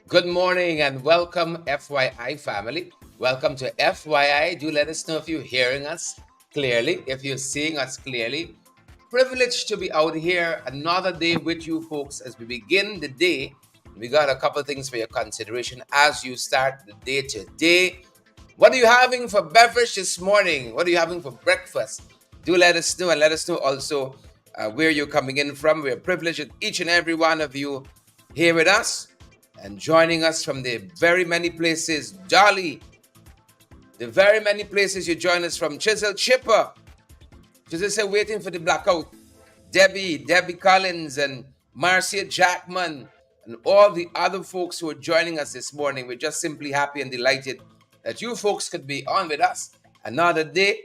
Good morning and welcome, FYI family. Welcome to FYI. Do let us know if you're hearing us clearly, if you're seeing us clearly. Privileged to be out here another day with you folks as we begin the day. We got a couple things for your consideration as you start the day today. What are you having for beverage this morning? What are you having for breakfast? Do let us know and let us know also where you're coming in from. We're privileged that each and every one of you here with us and joining us from the very many places. Dolly, the very many places you join us from. Chisel Chipper, Chisel said waiting for the blackout. Debbie Collins and Marcia Jackman and all the other folks who are joining us this morning. We're just simply happy and delighted that you folks could be on with us another day.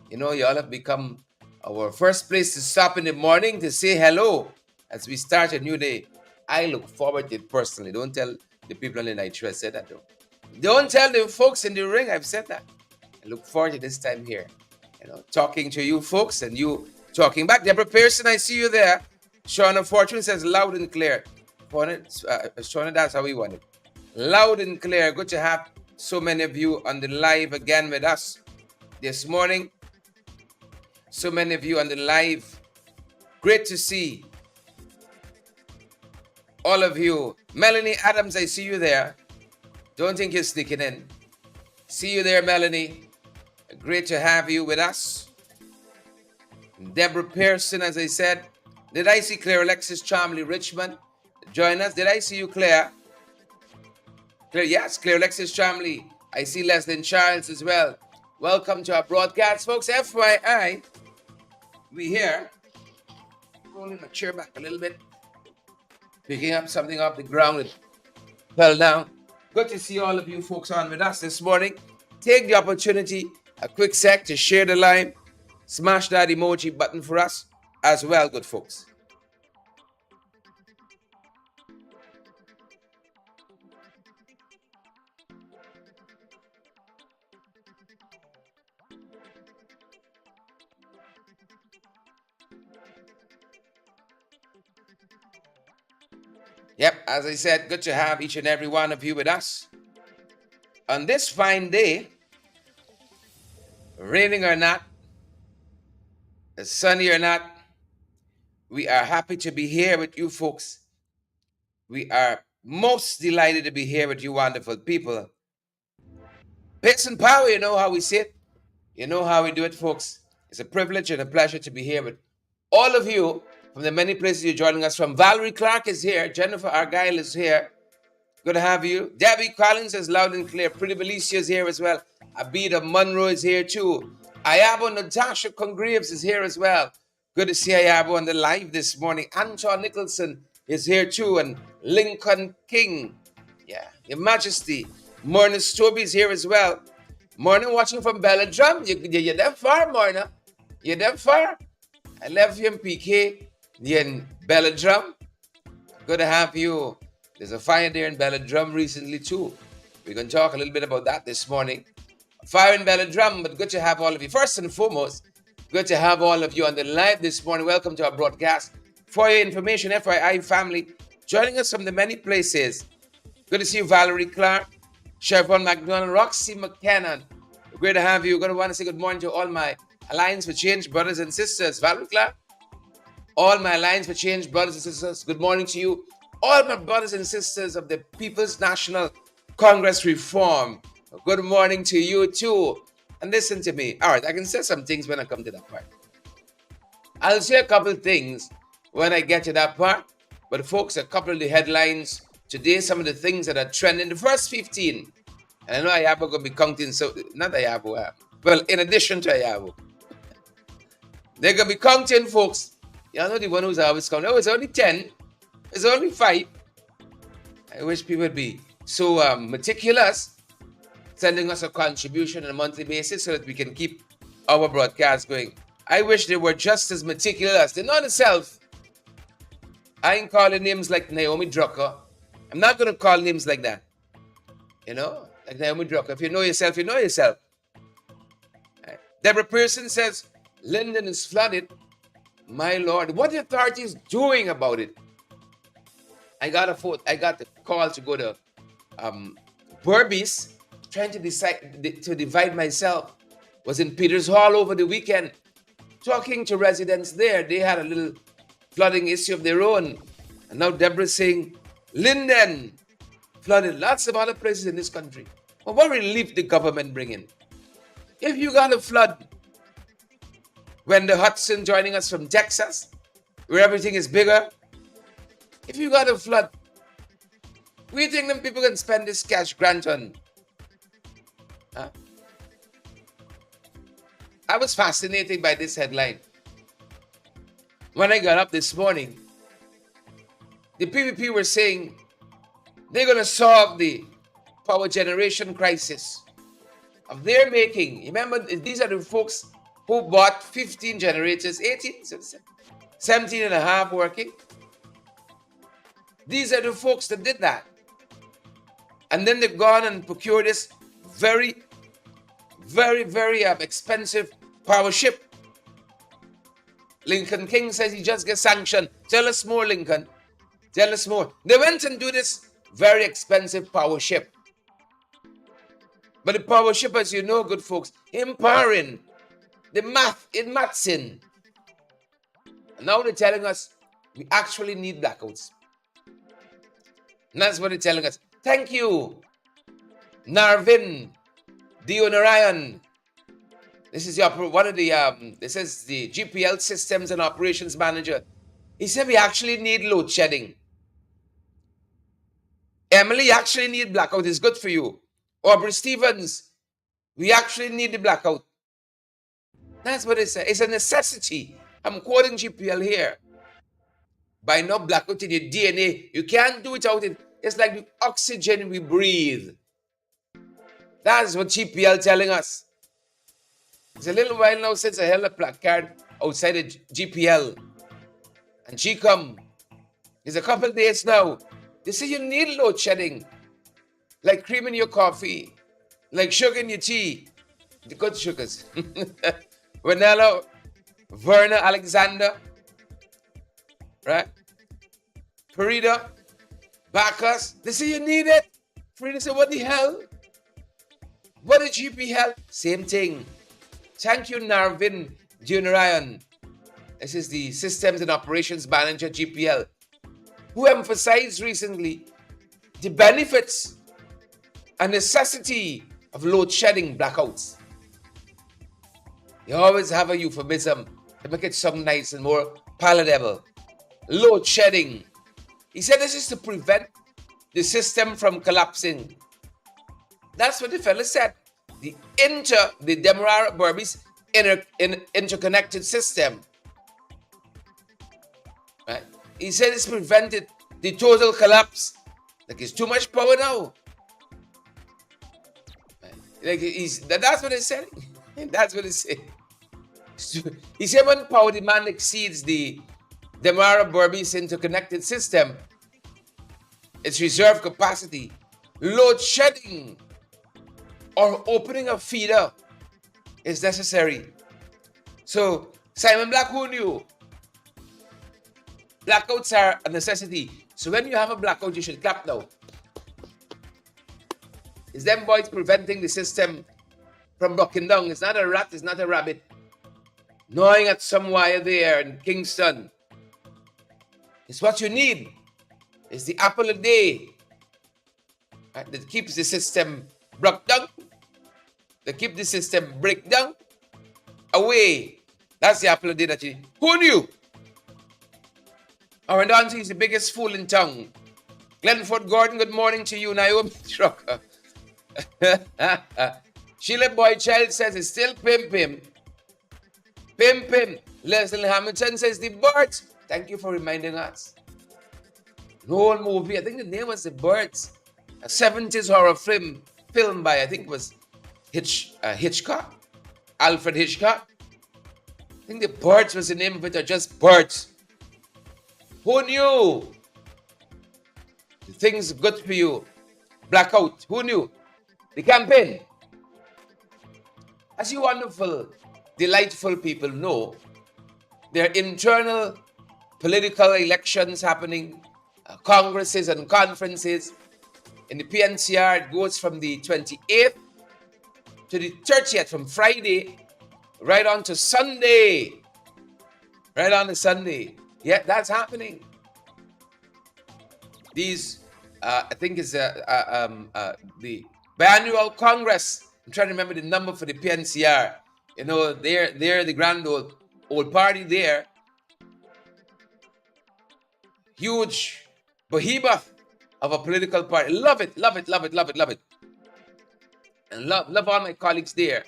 You know, you all have become our first place to stop in the morning to say hello as we start a new day. I look forward to it personally. Don't tell the people on the night show I said that though. Don't tell the folks in the ring I've said that. I look forward to this time here. You know, talking to you folks and you talking back. Deborah Pearson, I see you there. Shauna Fortune says loud and clear. Shauna, that's how we want it. Loud and clear. Good to have so many of you on the live again with us this morning. So many of you on the live. Great to see all of you. Melanie Adams, I see you there. Don't think you're sneaking in. See you there, Melanie. Great to have you with us. Deborah Pearson, as I said. Did I see Claire Alexis Charmley Richmond join us? Did I see you, Claire? Claire, yes, Claire Alexis Charmley. I see Leslie Charles as well. Welcome to our broadcast, folks. FYI, we here. Rolling my chair back a little bit. Picking up something off the ground that fell down. Good to see all of you folks on with us this morning. Take the opportunity, a quick sec to share the live. Smash that emoji button for us as well, good folks. Yep, as I said, good to have each and every one of you with us. On this fine day, raining or not, sunny or not, we are happy to be here with you folks. We are most delighted to be here with you wonderful people. Pace and power, you know how we say it. You know how we do it, folks. It's a privilege and a pleasure to be here with all of you from the many places you're joining us from. Valerie Clark is here. Jennifer Argyle is here. Good to have you. Debbie Collins is loud and clear. Pretty Belicia is here as well. Abida Monroe is here too. Ayabo Natasha Congreves is here as well. Good to see Ayabo on the live this morning. Anton Nicholson is here too. And Lincoln King. Yeah, Your Majesty. Morna Stoby is here as well. Morna watching from Belladrum. You're that far, Morna. You're that far. I left you in PK. You're in Belladrum. Good to have you. There's a fire there in Belladrum recently too. We're going to talk a little bit about that this morning. Fire in Belladrum, but good to have all of you. First and foremost, good to have all of you on the live this morning. Welcome to our broadcast. For your information, FYI family, joining us from the many places. Good to see you, Valerie Clark, Chevron McDonald, Roxy McKenna. Great to have you. Going to want to say good morning to all my Alliance for Change brothers and sisters. Valerie Clark, all my Alliance for Change brothers and sisters, good morning to you. All my brothers and sisters of the People's National Congress Reform, good morning to you too. And listen to me. All right, I can say some things when I come to that part. I'll say a couple of things when I get to that part. But folks, a couple of the headlines today, some of the things that are trending. The first 15, and I know Ayabo going to be counting, so not Ayabo, well, in addition to Ayabo. They're going to be counting, folks. Y'all know the one who's always counting. Oh, it's only 10. It's only 5. I wish people would be so meticulous, sending us a contribution on a monthly basis so that we can keep our broadcast going. I wish they were just as meticulous. They know themselves. I ain't calling names like Naomi Drucker. I'm not going to call names like that. You know, like Naomi Drucker. If you know yourself, you know yourself. Right. Deborah Pearson says, Linden is flooded. My Lord, what the authorities doing about it? I got the call to go to Burbies, trying to divide myself, was in Peters Hall over the weekend, talking to residents there. They had a little flooding issue of their own. And now Deborah's saying, Linden flooded, lots of other places in this country. Well, what relief the government bring in? If you got a flood, when the Hudson joining us from Texas, where everything is bigger, if you got a flood, we think them people can spend this cash grant on. Huh? I was fascinated by this headline. When I got up this morning, the PPP were saying they're going to solve the power generation crisis of their making. Remember, these are the folks who bought 15 generators, 18, 17 and a half working. These are the folks that did that. And then they've gone and procured this very, very, very expensive power ship. Lincoln King says he just gets sanctioned. Tell us more, Lincoln. Tell us more. They went and do this very expensive power ship. But the power ship, as you know, good folks, empowering the math in Matson. And now they're telling us we actually need blackouts. And that's what they're telling us. Thank you, Narvin Dionarayan. This is one of the this is the GPL Systems and Operations Manager. He said we actually need load shedding. Emily, you actually need blackout. It's good for you. Aubrey Stevens, we actually need the blackout. That's what it says. It's a necessity. I'm quoting GPL here. By no blackout in your DNA, you can't do it out. It's like the oxygen we breathe. That's what GPL telling us. It's a little while now since I held a placard outside the GPL and GCOM. It's a couple of days now. They say you need load shedding, like cream in your coffee, like sugar in your tea, the good sugars. Vanilla, Werner Alexander, right? Farida, Bacchus, they say you need it. Farida said, what the hell? What is GPL? Same thing. Thank you, Narvin Junarayan. This is the Systems and Operations Manager, GPL, who emphasized recently the benefits and necessity of load shedding blackouts. You always have a euphemism to make it sound nice and more palatable. Load shedding. He said this is to prevent the system from collapsing. That's what the fellow said. The Demerara Burbies interconnected system. Right? He said it's prevented the total collapse. Like it's too much power now. Right? Like that's what he said. That's what he said. He said when power demand exceeds the Demerara Burbies interconnected system, its reserve capacity, load shedding or opening a feeder is necessary. So, Simon Black, who knew? Blackouts are a necessity. So when you have a blackout, you should clap now. It's them boys preventing the system from broken down. It's not a rat, it's not a rabbit. Gnawing at some wire there in Kingston. It's what you need. It's the apple a day, right, that keeps the system broke down. That keep the system break down away. That's the apple a day that you need. Who knew? Our Dancy is the biggest fool in town. Glenford Gordon, good morning to you. Naomi Trucker. Sheila Boychild says it's still Pim Pim. Pim Pim. Leslie Hamilton says the birds. Thank you for reminding us. The whole movie, I think the name was The Birds. A 70s horror film by, I think it was Hitchcock. Alfred Hitchcock. I think The Birds was the name of it, or just Birds. Who knew? The thing's good for you. Blackout. Who knew? The campaign. As you wonderful, delightful people know, there are internal political elections happening, congresses and conferences. In the PNCR, it goes from the 28th to the 30th, from Friday right on to Sunday. Right on to Sunday. Yeah, that's happening. These, I think, is the biannual Congress. I'm trying to remember the number for the PNCR. You know, they're the grand old party there. Huge behemoth of a political party. Love it, love it, love it, love it, love it. And love all my colleagues there.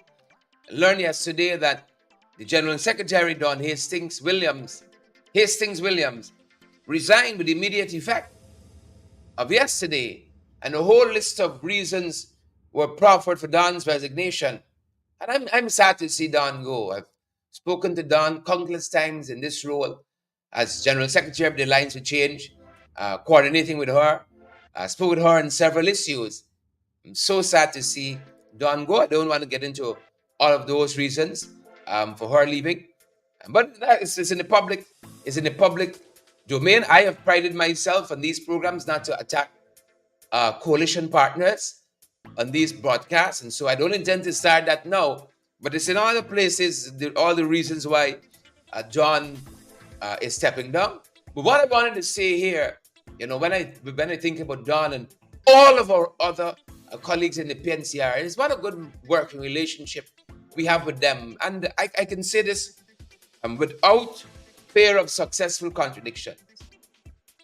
I learned yesterday that the General Secretary, Don Hastings Williams, resigned with immediate effect of yesterday, and a whole list of reasons were proffered for Don's resignation. And I'm sad to see Don go. I've spoken to Don countless times in this role as General Secretary of the Alliance for Change, coordinating with her. I spoke with her on several issues. I'm so sad to see Don go. I don't want to get into all of those reasons for her leaving, but it's in the public. It's in the public domain. I have prided myself on these programs not to attack coalition partners on these broadcasts, and so I don't intend to start that now. But it's in other places, all the reasons why John is stepping down. But what I wanted to say here, you know, when I think about Don and all of our other colleagues in the PNCR, it's what a good working relationship we have with them. And I can say this without fear of successful contradictions.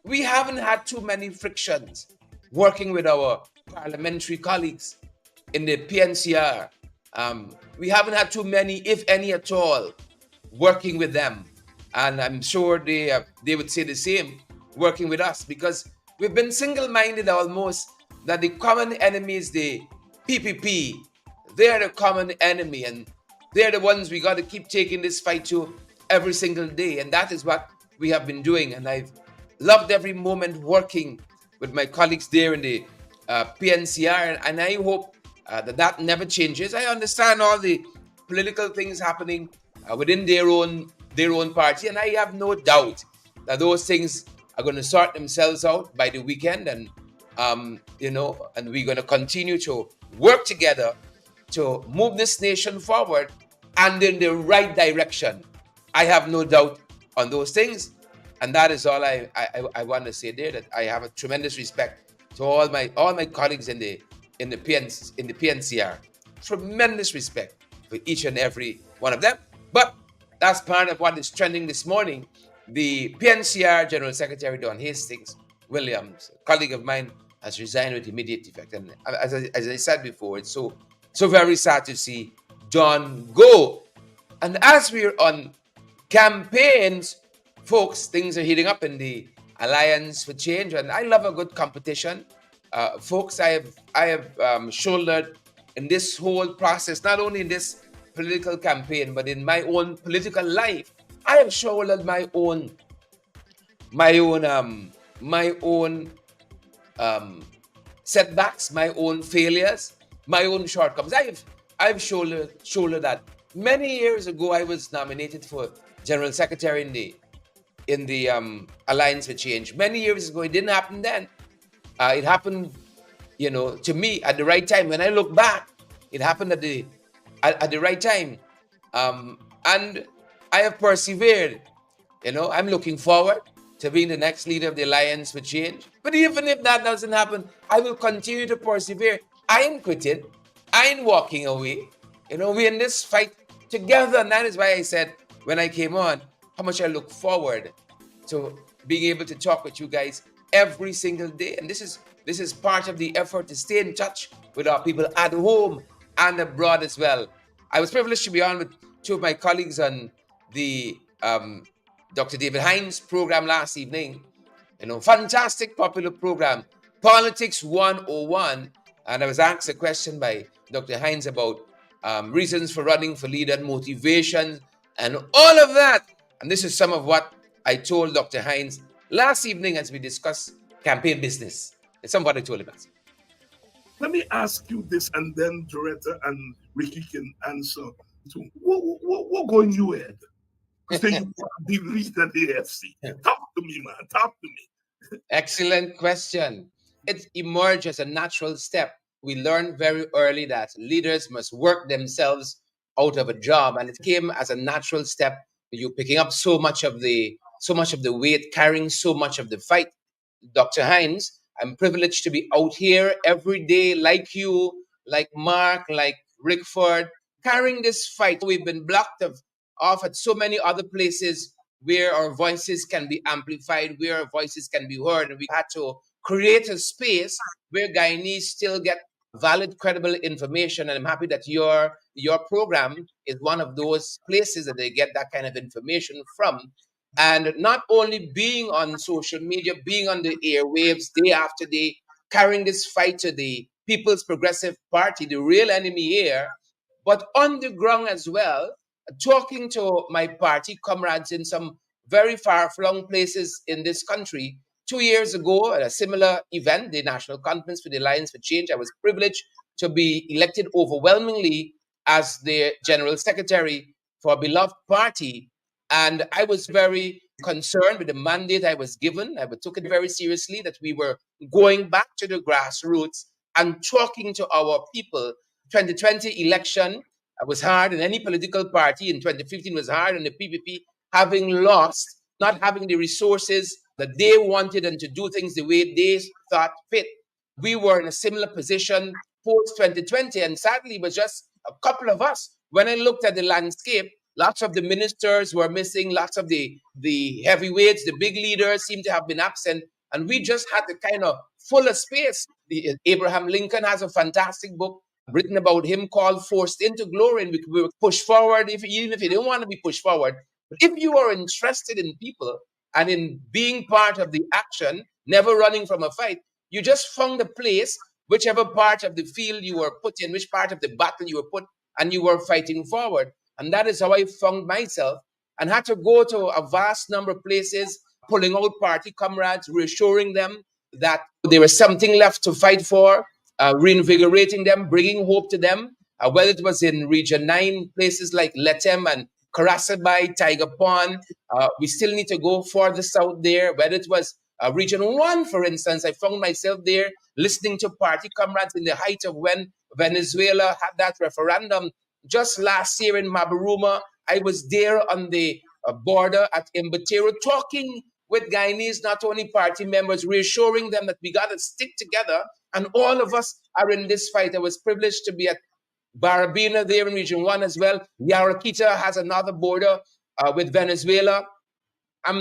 We haven't had too many frictions working with our parliamentary colleagues in the PNCR. We haven't had too many, if any at all, working with them. And I'm sure they would say the same, working with us, because we've been single-minded almost that the common enemy is the PPP. They're the common enemy, and they're the ones we got to keep taking this fight to every single day. And that is what we have been doing. And I've loved every moment working with my colleagues there in the PNCR. And I hope that never changes. I understand all the political things happening within their own party. And I have no doubt that those things are going to sort themselves out by the weekend. And, you know, and we're going to continue to work together to move this nation forward and in the right direction. I have no doubt on those things. And that is all I want to say there, that I have a tremendous respect to all my colleagues in the PNCR. Tremendous respect for each and every one of them. But that's part of what is trending this morning. The PNCR General Secretary Don Hastings Williams, a colleague of mine, has resigned with immediate effect. And as I said before, it's so very sad to see Don go. And as we're on campaigns, folks, things are heating up in the Alliance for Change, and I love a good competition. Folks, I have shouldered in this whole process, not only in this political campaign, but in my own political life, I have shouldered my own setbacks, my own failures, my own shortcomings. I've shouldered that. Many years ago, I was nominated for General Secretary in the Alliance for Change. Many years ago, it didn't happen then. It happened, you know, to me at the right time. When I look back, it happened at the right time, and I have persevered. You know, I'm looking forward to being the next leader of the Alliance for Change. But even if that doesn't happen, I will continue to persevere. I ain't quitting. I ain't walking away. You know, we're in this fight together, and that is why I said when I came on how much I look forward to being able to talk with you guys every single day. And this is part of the effort to stay in touch with our people at home and abroad as well. I was privileged to be on with two of my colleagues on the Dr. David Hines program last evening. You know, fantastic, popular program, Politics 101. And I was asked a question by Dr. Hines about reasons for running for leader and motivation and all of that. And this is some of what I told Dr. Hines last evening as we discussed campaign business. It's some of what I told him. Let me ask you this, and then Doretta and Ricky can answer. So, what going you at? Because you be lead at the AFC. Talk to me, man. Talk to me. Excellent question. it emerged as a natural step. We learned very early that leaders must work themselves out of a job, and it came as a natural step. You picking up so much of the weight, carrying so much of the fight. Dr. Hines, I'm privileged to be out here every day, like you, like Mark, like Rickford, carrying this fight. We've been blocked off at so many other places where our voices can be amplified, where our voices can be heard, and we had to create a space where Guyanese still get valid, credible information. And I'm happy that your program is one of those places that they get that kind of information from. And not only being on social media, being on the airwaves day after day, carrying this fight to the People's Progressive Party, the real enemy here, but on the ground as well, talking to my party comrades in some very far flung places in this country. 2 years ago, at a similar event, the National Conference for the Alliance for Change, I was privileged to be elected overwhelmingly as the General Secretary for a beloved party. And I was very concerned with the mandate I was given. I took it very seriously that we were going back to the grassroots and talking to our people. 2020 election was hard in any political party. In 2015 was hard on the PPP, having lost, not having the resources that they wanted and to do things the way they thought fit. We were in a similar position post 2020, and sadly, it was just a couple of us. When I looked at the landscape, lots of the ministers were missing, lots of the heavyweights, the big leaders seem to have been absent, and we just had to kind of fill a space. Abraham Lincoln has a fantastic book written about him called Forced into Glory, and we were pushed forward, even if you didn't want to be pushed forward. But if you are interested in people and in being part of the action, never running from a fight, you just found a place, whichever part of the field you were put in, which part of the battle you were put, and you were fighting forward. And that is how I found myself and had to go to a vast number of places, pulling out party comrades, reassuring them that there was something left to fight for, reinvigorating them, bringing hope to them. Whether it was in Region 9, places like Letem and Karasabai, Tiger Pond, we still need to go further south there. Whether it was Region 1, for instance, I found myself there listening to party comrades in the height of when Venezuela had that referendum just last year in Mabaruma. I was there on the border at Imbatero talking with Guyanese, not only party members, reassuring them that we got to stick together and all of us are in this fight. I was privileged to be at Barabina there in Region 1 as well. Yarakita has another border with Venezuela.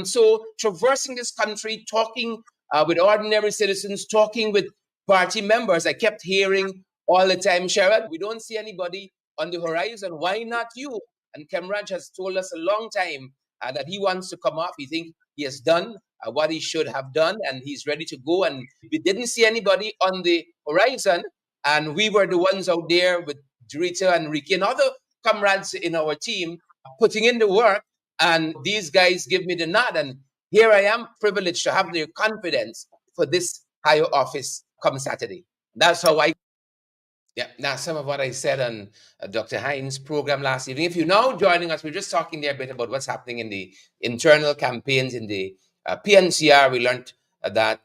So traversing this country, talking with ordinary citizens, talking with party members, I kept hearing all the time, Sherrod, we don't see anybody on the horizon. Why not you? And Kemraj has told us a long time that he wants to come off. He thinks he has done what he should have done, and he's ready to go. And we didn't see anybody on the horizon, and we were the ones out there with Judicial and Ricky and other comrades in our team putting in the work, and these guys give me the nod. And here I am, privileged to have their confidence for this higher office come Saturday. That's how I. Yeah, now some of what I said on Dr. Hines' program last evening. If you're now joining us, we're just talking there a bit about what's happening in the internal campaigns in the PNCR. We learned that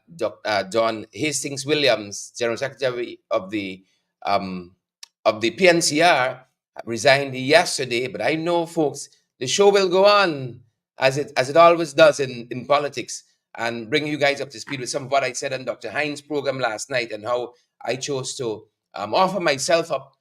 Don Hastings Williams, General Secretary of the PNCR, resigned yesterday. But I know, folks, the show will go on as it always does in politics, and bring you guys up to speed with some of what I said on Dr. Hines' program last night and how I chose to offer myself up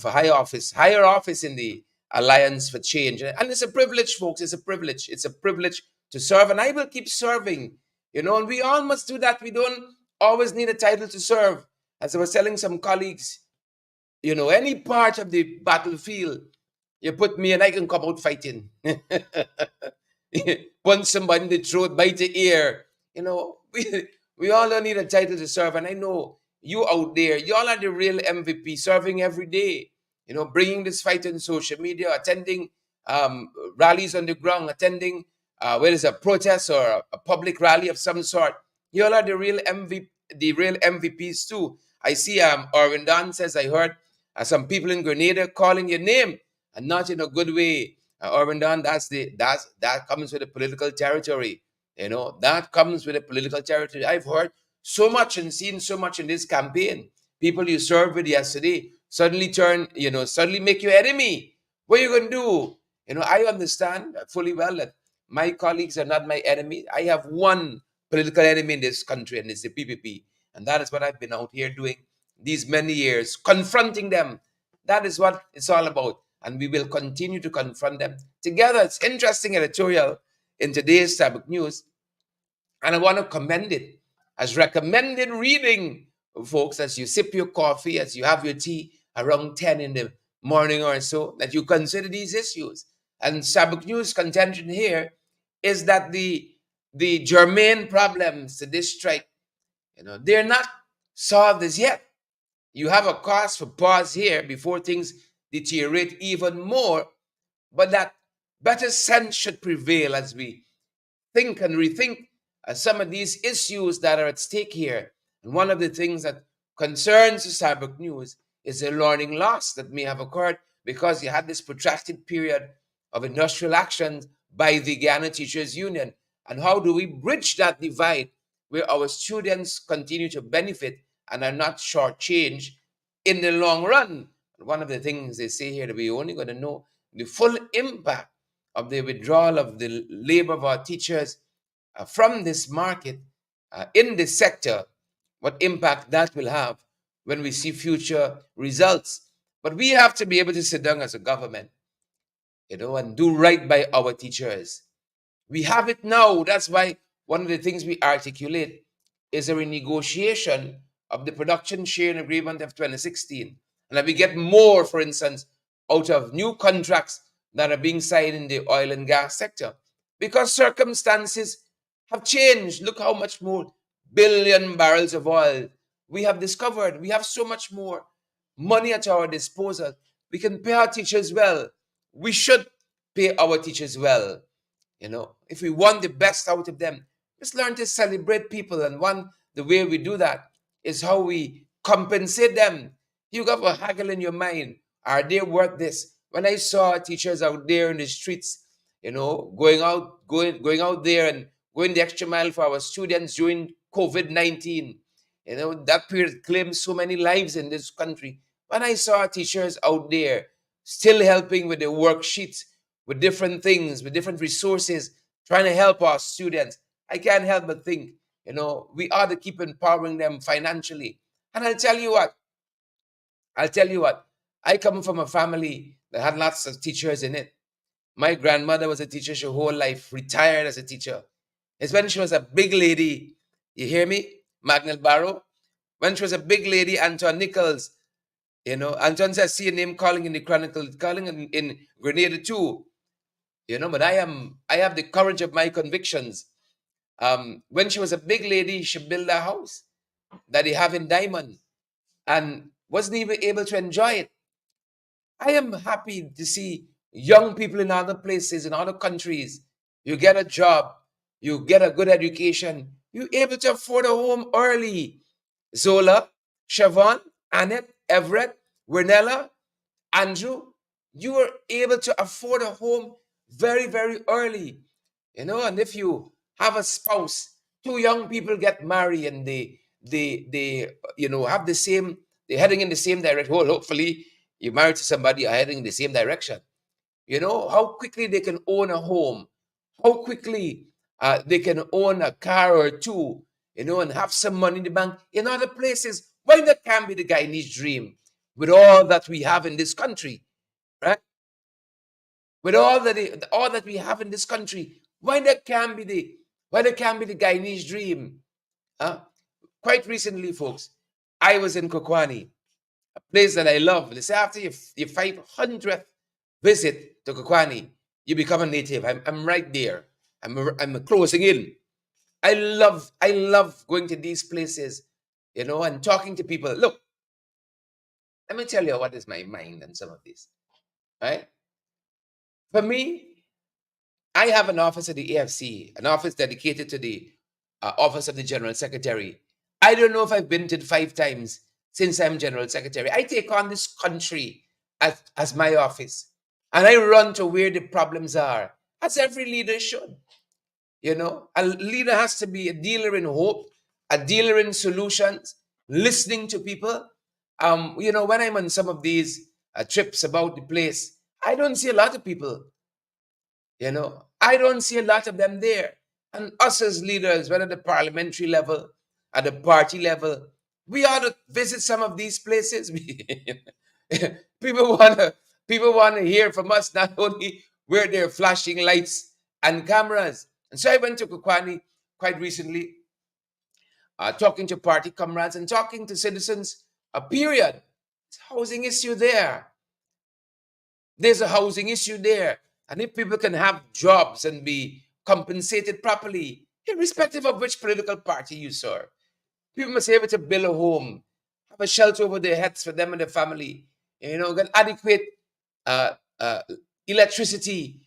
for higher office in the Alliance for Change. And it's a privilege, folks. It's a privilege. It's a privilege to serve, and I will keep serving. And we all must do that. We don't always need a title to serve. As I was telling some colleagues, any part of the battlefield, you put me and I can come out fighting. Punch somebody in the throat, bite the ear. We all don't need a title to serve. And I know you out there, you all are the real MVP, serving every day. Bringing this fight on social media, attending rallies on the ground, attending whether it's a protest or a public rally of some sort. You all are the real MVPs too. I see Orvin Don says, I heard some people in Grenada calling your name, and not in a good way. Orvin Don, that comes with the political territory. That comes with the political territory. I've heard so much and seen so much in this campaign. People you served with yesterday suddenly turn, suddenly make you enemy. What are you going to do? I understand fully well that my colleagues are not my enemy. I have one political enemy in this country, and it's the PPP. And that is what I've been out here doing these many years, confronting them. That is what it's all about. And we will continue to confront them together. It's interesting editorial in today's Tabuk News, and I want to commend it as recommended reading, folks, as you sip your coffee, as you have your tea around 10 in the morning or so, that you consider these issues. And Sabuk News' contention here is that the germane problems to this strike, they're not solved as yet. You have a cause for pause here before things deteriorate even more, but that better sense should prevail as we think and rethink some of these issues that are at stake here. And one of the things that concerns the Cyber News is the learning loss that may have occurred because you had this protracted period of industrial action by the Ghana Teachers Union. And how do we bridge that divide where our students continue to benefit and are not shortchanged in the long run? And one of the things they say here that we're only going to know the full impact of the withdrawal of the labor of our teachers from this market in this sector, what impact that will have when we see future results. But we have to be able to sit down as a government, and do right by our teachers. We have it now. That's why one of the things we articulate is a renegotiation of the production sharing agreement of 2016. And that we get more, for instance, out of new contracts that are being signed in the oil and gas sector. Because circumstances have changed. Look how much more billion barrels of oil we have discovered. We have so much more money at our disposal. We can pay our teachers well. We should pay our teachers well. If we want the best out of them, just learn to celebrate people. And the way we do that is how we compensate them. You got a haggle in your mind. Are they worth this? When I saw teachers out there in the streets, going out there and going the extra mile for our students during COVID-19, that period claimed so many lives in this country. When I saw teachers out there still helping with the worksheets, with different things, with different resources, trying to help our students, I can't help but think, we ought to keep empowering them financially. And I'll tell you what, I come from a family that had lots of teachers in it. My grandmother was a teacher her whole life, retired as a teacher. It's when she was a big lady, you hear me, Magnell Barrow? When she was a big lady, Anton Nichols, Anton says, see a name calling in the Chronicle, calling in Grenada too. But I have the courage of my convictions. When she was a big lady, she built a house that they have in Diamond and wasn't even able to enjoy it. I am happy to see young people in other places, in other countries. You get a job, you get a good education, you're able to afford a home early. Zola, Siobhan, Annette, Everett, Wernella, Andrew, you were able to afford a home very, very early. And if you have a spouse, two young people get married and they have the same, they're heading in the same direction. Well, hopefully you married to somebody you're heading in the same direction. How quickly they can own a home, how quickly they can own a car or two, and have some money in the bank in other places. Why that can't be the Guyanese dream with all that we have in this country, right? With all that we have in this country, why that can't be the Guyanese dream? Quite recently, folks, I was in Kwani, a place that I love. They say after your 500th visit to Kwani, you become a native. I'm right there. I'm closing in. I love going to these places, and talking to people. Look, let me tell you what is my mind on some of this, right? For me, I have an office at the AFC, an office dedicated to the office of the General Secretary. I don't know if I've been to it 5 times since I'm General Secretary. I take on this country as my office, and I run to where the problems are, as every leader should. A leader has to be a dealer in hope a dealer in solutions, listening to people. When I'm on some of these trips about the place, I don't see a lot of people. I don't see a lot of them there. And us as leaders, whether at the parliamentary level, at the party level, we ought to visit some of these places. people wanna people wanna hear from us, not only where they're flashing lights and cameras. And so I went to Kwani quite recently, talking to party comrades and talking to citizens. A period. It's a housing issue there. There's a housing issue there. And if people can have jobs and be compensated properly, irrespective of which political party you serve, people must be able to build a home, have a shelter over their heads for them and their family, get adequate uh, uh, electricity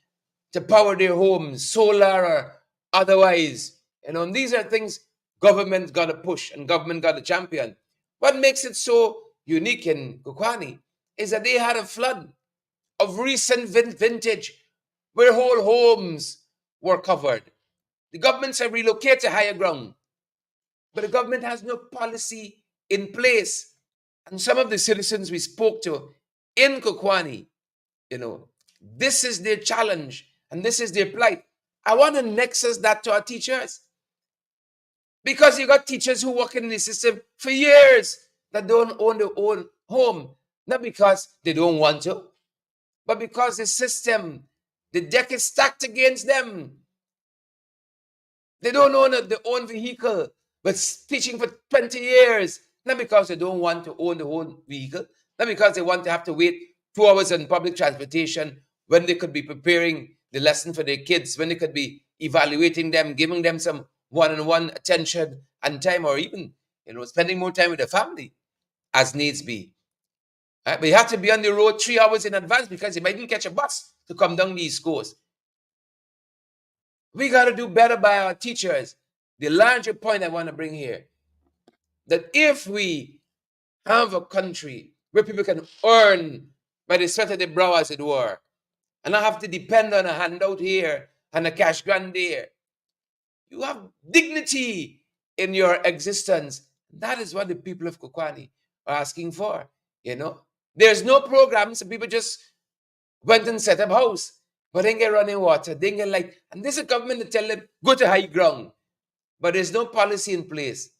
to power their homes, solar or otherwise. And these are things government got to push and government got to champion. What makes it so unique in Kukwani is that they had a flood of recent vintage where whole homes were covered. The governments have relocated to higher ground, but the government has no policy in place. And some of the citizens we spoke to in Kokwani, this is their challenge and this is their plight. I want to nexus that to our teachers, because you got teachers who work in the system for years that don't own their own home, not because they don't want to, but because the system, the deck is stacked against them. They don't own their own vehicle, but teaching for 20 years, not because they don't want to own their own vehicle, not because they want to have to wait 2 hours on public transportation when they could be preparing the lesson for their kids, when they could be evaluating them, giving them some one-on-one attention and time, or even spending more time with their family as needs be. But you have to be on the road 3 hours in advance because you mightn't catch a bus to come down the East Coast. We got to do better by our teachers. The larger point I want to bring here, that if we have a country where people can earn by the sweat of their brow, as it were, and not have to depend on a handout here and a cash grant there, you have dignity in your existence. That is what the people of Kokwani are asking for. There's no program, so people just went and set up house, but they get running water, they get light, and there's a government to tell them go to high ground, but there's no policy in place.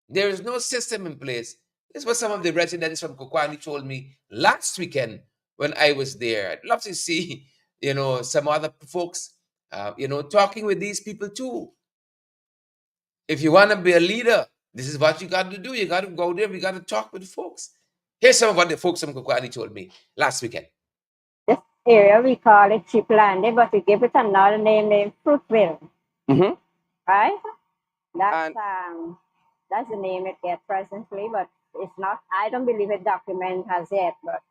There is no system in place. This is what some of the residents from Kokwani told me last weekend when I was there. I'd love to see, some other folks, talking with these people too. If you want to be a leader, this is what you got to do. You got to go there. We got to talk with the folks. Here's some of what the folks from Kokwani told me last weekend. This area we call it Cheaplandy, but we give it another name named Fruitville. Mm-hmm. Right? That's the name it gets presently, but it's not. I don't believe it documented as yet. But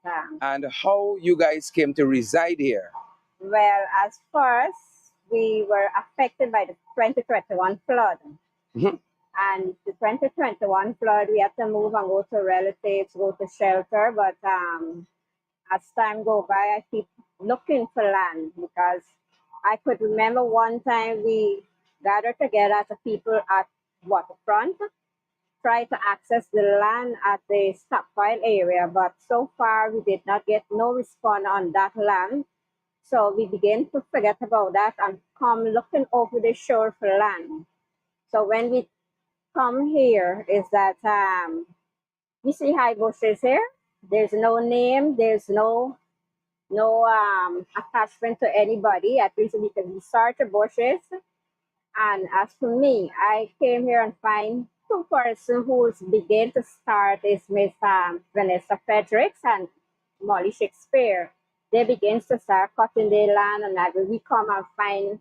and how you guys came to reside here? Well, as first we were affected by the 2021 flood. Mm-hmm. And the 2021 flood, we had to move and go to relatives, go to shelter. But as time go by, I keep looking for land because I could remember one time we gathered together as a people at waterfront, try to access the land at the stockpile area, but so far we did not get no response on that land. So we began to forget about that and come looking over the shore for land. So when we come here, is that we see high bushes here. There's no name. There's no attachment to anybody. At least we can research the bushes. And as for me, I came here and find two persons who began to start is Miss Vanessa Fredericks and Molly Shakespeare. They begin to start cutting their land, and we come and find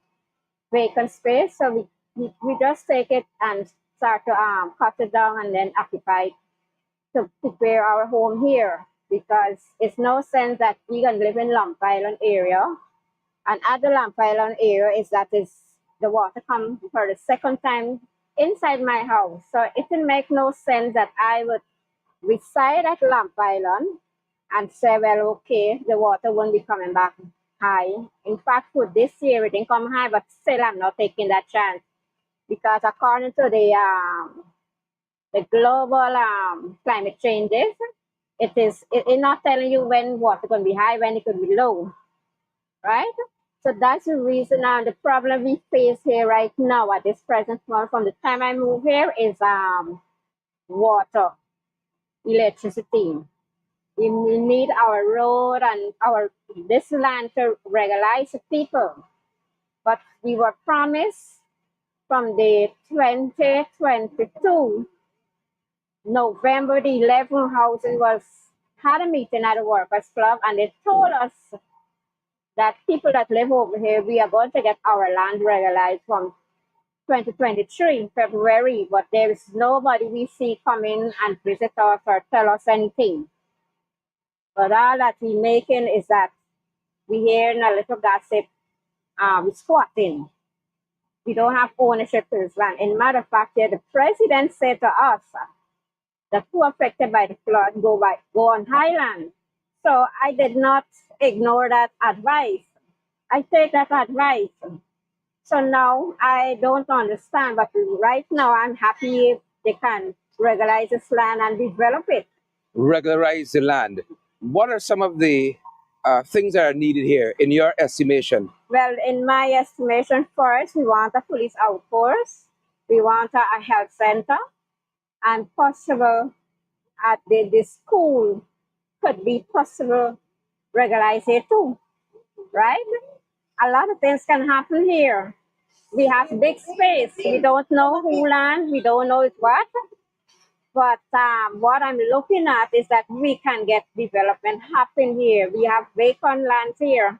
vacant space. So we just take it and start to cut it down and then occupy to prepare our home here, because it's no sense that we can live in Lump Island area, and at the Lump Island area is the water come for the second time inside my house. So it will make no sense that I would reside at Lump Island and say, well, okay, the water won't be coming back high. In fact, for this year it didn't come high, but still I'm not taking that chance, because according to the the global climate changes. It's not telling you when water going to be high, when it could be low, right? So that's the reason the problem we face here right now at this present moment from the time I moved here is water, electricity. We need our road and our this land to regularize the people. But we were promised from the 2022 November the 11th housing was had a meeting at the workers club and they told us that people that live over here we are going to get our land regularized from 2023 February, but there is nobody we see come in and visit us or tell us anything. But all that we making is that we hearing a little gossip, we squatting. We don't have ownership to this land. In matter of fact, here the president said to us that who affected by the flood go on highland. So I did not ignore that advice. I take that advice. So now I don't understand, but right now I'm happy if they can regularize this land and develop it. Regularize the land. What are some of the things that are needed here, in your estimation? Well, in my estimation, first, we want a police outpost, we want a health center, and possible at the school could be possible regularize it too, right? A lot of things can happen here. We have big space. We don't know who land, we don't know what. But what I'm looking at is that we can get development happen here. We have vacant lands here.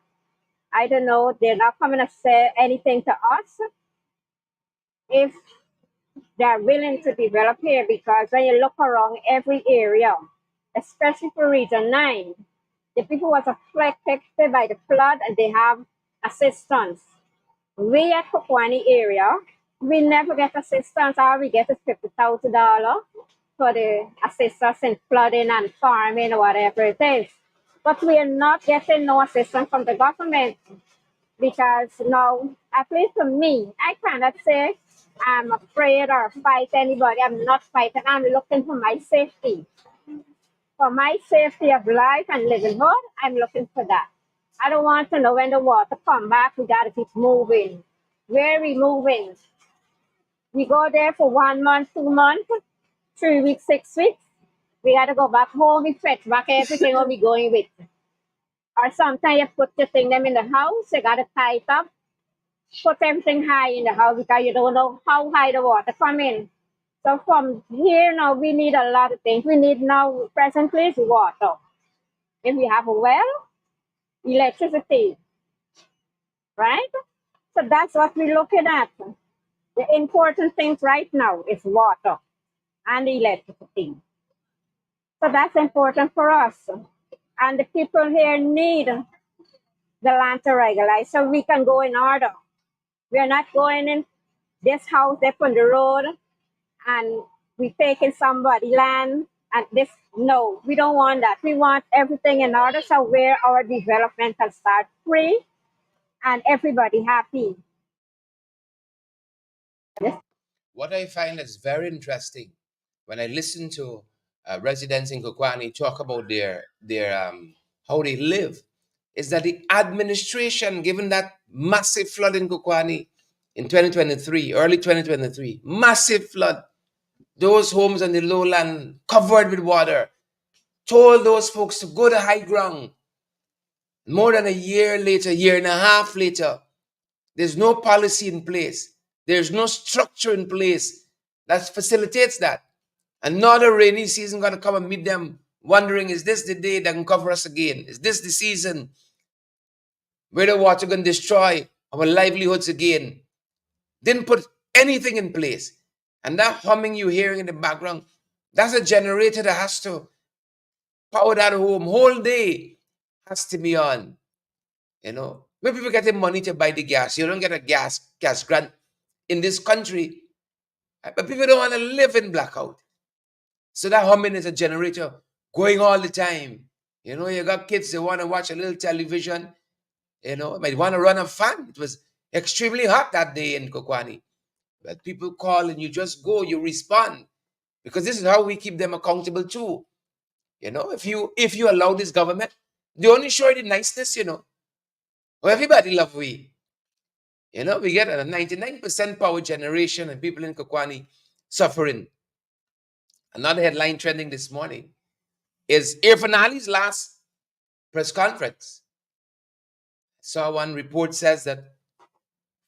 I don't know, they're not coming to say anything to us if they're willing to develop here because when you look around every area, especially for Region 9, the people was affected by the flood and they have assistance. We at Kwani area, we never get assistance. All we get is $50,000 for the assistance in flooding and farming or whatever it is. But we are not getting no assistance from the government because now, at least for me, I cannot say I'm afraid or fight anybody. I'm not fighting. I'm looking for my safety. For my safety of life and livelihood, I'm looking for that. I don't want to know when the water come back, we gotta keep moving. Where are we moving? We go there for 1 month, 2 months, 3 weeks, 6 weeks. We gotta go back home, we fetch back everything what we going with. Or sometimes you put the thing them in the house, you gotta tie it up, put everything high in the house because you don't know how high the water come in. So from here now we need a lot of things. We need now presently is water. If we have a well, electricity, right? So that's what we're looking at. The important things right now is water and electricity. So that's important for us. And the people here need the land to regularize so we can go in order. We're not going in this house up on the road and we taking somebody land and this no, we don't want that. We want everything in order so where our development can start free and everybody happy. What I find is very interesting when I listen to residents in Kokwani talk about their how they live is that the administration, given that massive flood in Kokwani in 2023, early 2023, massive flood, those homes on the lowland covered with water, told those folks to go to high ground. More than a year later, year and a half later, there's no policy in place. There's no structure in place that facilitates that. Another rainy season going to come and meet them wondering, is this the day that can cover us again? Is this the season where the water going to destroy our livelihoods again? Didn't put anything in place. And that humming you hearing in the background, that's a generator that has to power that home whole day, has to be on. You know, when people getting money to buy the gas, you don't get a gas grant in this country, but people don't want to live in blackout. So that humming is a generator going all the time. You know, you got kids, they want to watch a little television, you know, might want to run a fan. It was extremely hot that day in Kokwani. But people call and you just go, you respond. Because this is how we keep them accountable too. You know, if you allow this government, they only show you the niceness, you know. Well, everybody love we. You know, we get a 99% power generation and people in Kwani suffering. Another headline trending this morning is Irfan Ali's last press conference. Saw one report says that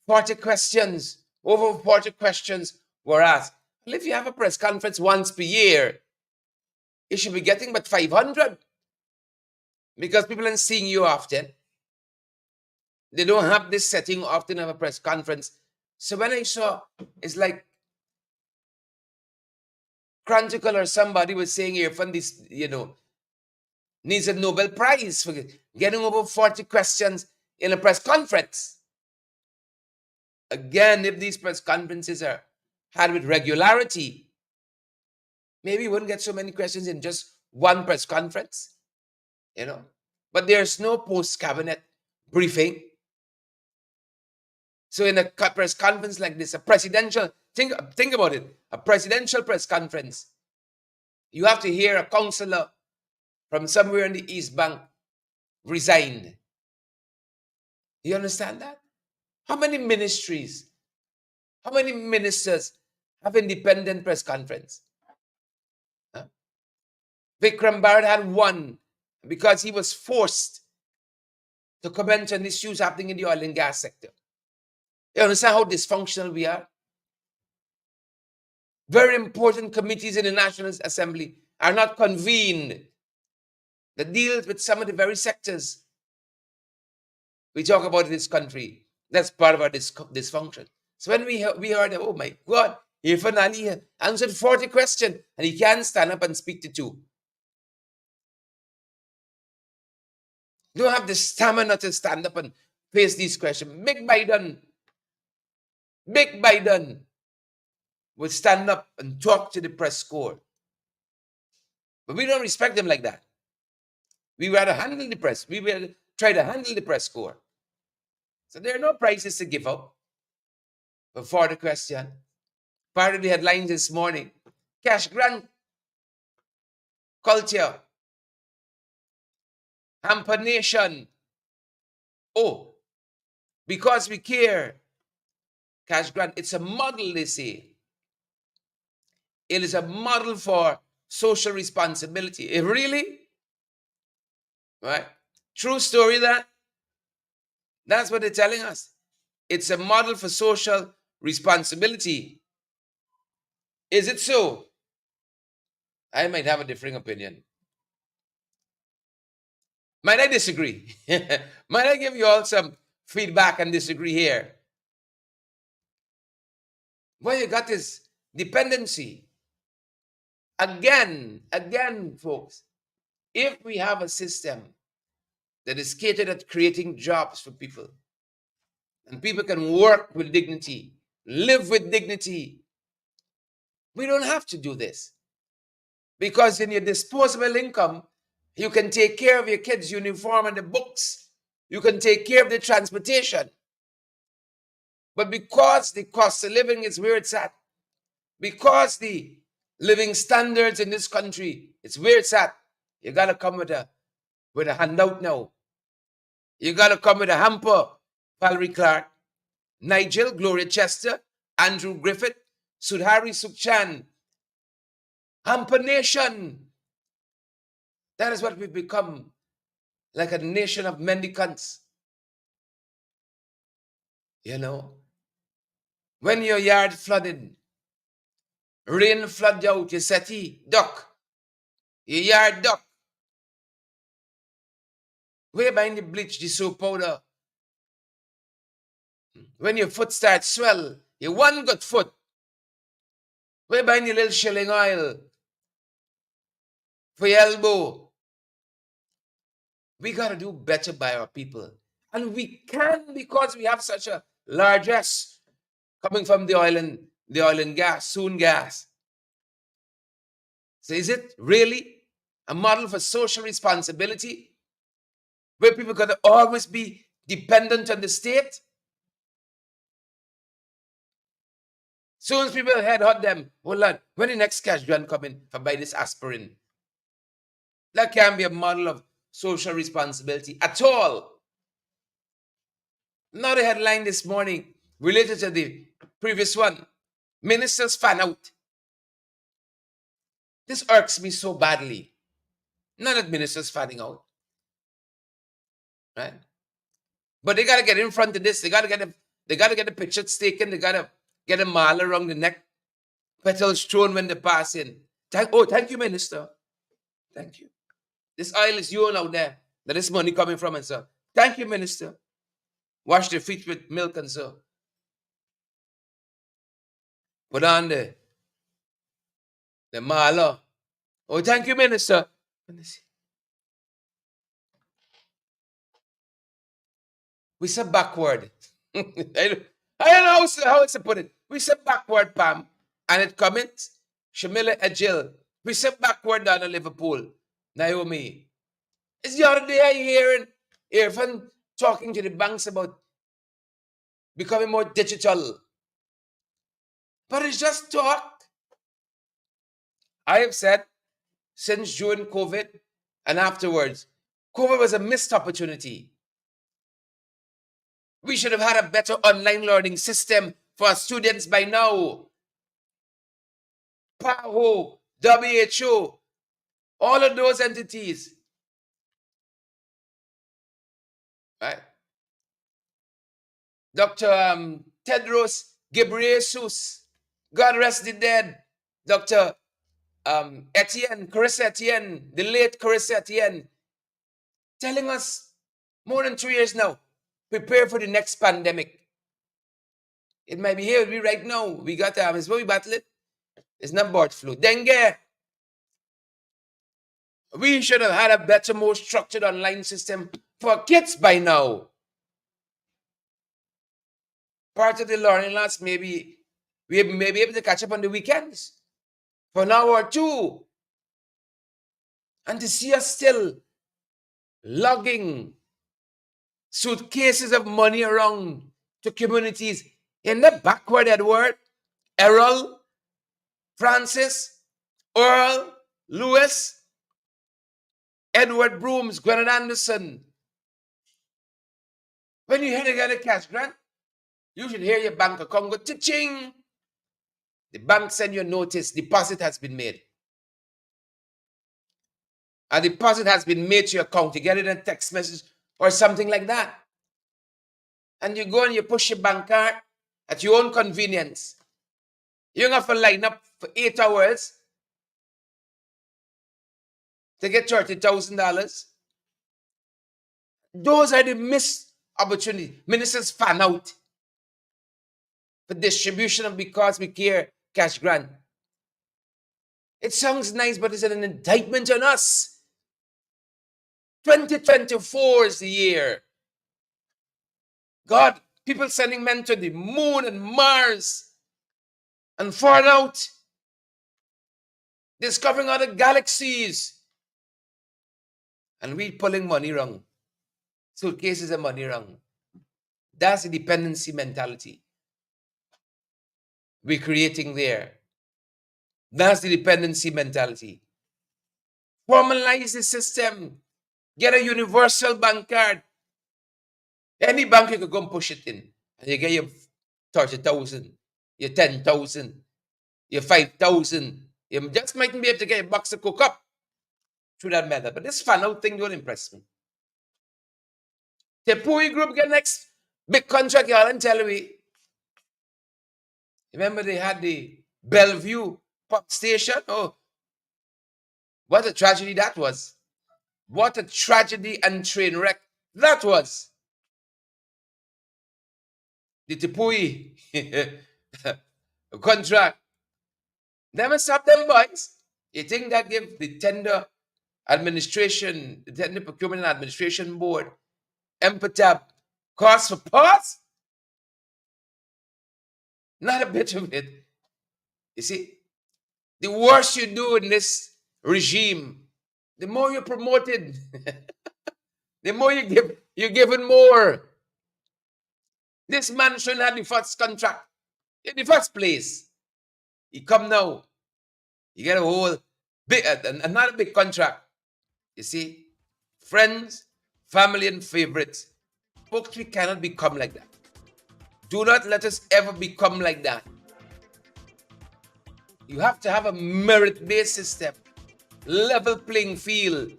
40 questions, over 40 questions were asked. Well, if you have a press conference once per year, you should be getting but 500 because people aren't seeing you often. They don't have this setting often of a press conference. So when I saw, it's like Chronicle or somebody was saying Irfan, this, you know, needs a Nobel Prize for getting over 40 questions in a press conference. Again, if these press conferences are had with regularity, maybe we wouldn't get so many questions in just one press conference, you know. But there's no post-cabinet briefing. So in a press conference like this, a presidential, think about it, a presidential press conference, you have to hear a councillor from somewhere in the East Bank resigned. You understand that? How many ministries, how many ministers have independent press conference? Huh? Vikram Bharat had one because he was forced to comment on issues happening in the oil and gas sector. You understand how dysfunctional we are? Very important committees in the National Assembly are not convened that deals with some of the very sectors we talk about in this country. That's part of our dysfunction. So when we heard, oh my God, Irfan Ali answered 40 questions and he can't stand up and speak to two. You don't have the stamina to stand up and face these questions. Big Biden would stand up and talk to the press corps. But we don't respect them like that. We rather handle the press. We will try to handle the press corps. So there are no prizes to give up. But for the question, part of the headlines this morning, cash grant culture, hamper nation. Oh, because we care, cash grant, it's a model, they say. It is a model for social responsibility. It really, right? True story that's what they're telling us. It's a model for social responsibility. Is it so? I might have a differing opinion. Might I disagree? Might I give you all some feedback and disagree here? What you got is dependency. Again, folks, if we have a system that is catered at creating jobs for people, and people can work with dignity, live with dignity, we don't have to do this. Because in your disposable income, you can take care of your kids' uniform and the books. You can take care of the transportation. But because the cost of living is where it's at, because the living standards in this country, it's where it's at, you got to come with a handout now. You got to come with a hamper. Valerie Clark, Nigel, Gloria Chester, Andrew Griffith, Sudhari Sukhchan. Hamper nation. That is what we've become, like a nation of mendicants. You know, when your yard flooded, rain flooded out, your settee, duck, your yard duck. Where buying the bleach, the soap powder? When your foot starts swell, your one good foot. Where buying the little shilling oil for your elbow? We got to do better by our people. And we can because we have such a largesse coming from the oil and gas, soon gas. So is it really a model for social responsibility where people got to always be dependent on the state? Soon as people headhunt them, oh Lord, when the next cash grant coming for buy this aspirin? That can't be a model of social responsibility at all. Now the headline this morning related to the previous one. Ministers fan out. This irks me so badly. Not that ministers fanning out, right? But they gotta get in front of this. They gotta get the pictures taken. They gotta get a mile around the neck, petals thrown when they pass in. Thank you, minister. Thank you. This oil is you out there. That this money coming from, and so thank you, minister. Wash their feet with milk and so. Put on the mala. Oh, thank you, minister. We say backward. I don't know how to put it. We say backward, Pam. And it comments, Shamila Ajil. We say backward down in Liverpool. Naomi. It's the other day I hearing Irfan talking to the banks about becoming more digital. But it's just talk. I have said since during COVID and afterwards, COVID was a missed opportunity. We should have had a better online learning system for our students by now. PAHO, WHO, all of those entities. Right? Dr. Tedros Ghebreyesus, God rest the dead. Dr. Carissa Etienne, the late Carissa Etienne, telling us more than 2 years now, prepare for the next pandemic. It might be here with me right now. We got it's where we battle it. It's not bird flu. Dengue. We should have had a better, more structured online system for kids by now. Part of the learning loss, maybe we may be able to catch up on the weekends for an hour or two. And to see us still lugging suitcases of money around to communities in the backward, Edward, Errol, Francis, Earl, Lewis, Edward Brooms, Gwennon Anderson. When you hear they get a cash grant, you should hear your bank account go cha-ching. The bank send you a notice, deposit has been made. A deposit has been made to your account. You get it in a text message or something like that. And you go and you push your bank card at your own convenience. You don't have to line up for 8 hours to get $30,000. Those are the missed opportunities. Ministers fan out for distribution of Because We Care cash grant. It sounds nice, but it's an indictment on us. 2024 is the year. God, people sending men to the moon and Mars and far out, discovering other galaxies. And we pulling money wrong. Suitcases of money wrong. That's the dependency mentality we're creating there. That's the dependency mentality. Formalize the system. Get a universal bank card. Any bank you could go and push it in. And you get your 30,000, your 10,000, your 5,000. You just mightn't be able to get a box of cook up through that method. But this fan out thing don't impress me. The Pui group get next big contract, y'all, and tell me. Remember they had the Bellevue pop station? Oh, what a tragedy that was. What a tragedy and train wreck that was. The Tipui contract. Never stop them boys. You think that give the tender administration, the tender procurement and administration board, MPTAB, cause for pause? Not a bit of it. You see, the worse you do in this regime, the more you're promoted, the more you give, you're given more. This man shouldn't have the first contract in the first place. You come now, you get a whole big, another big contract. You see, friends, family, and favorites. Folks, we cannot become like that. Do not let us ever become like that. You have to have a merit-based system, level playing field.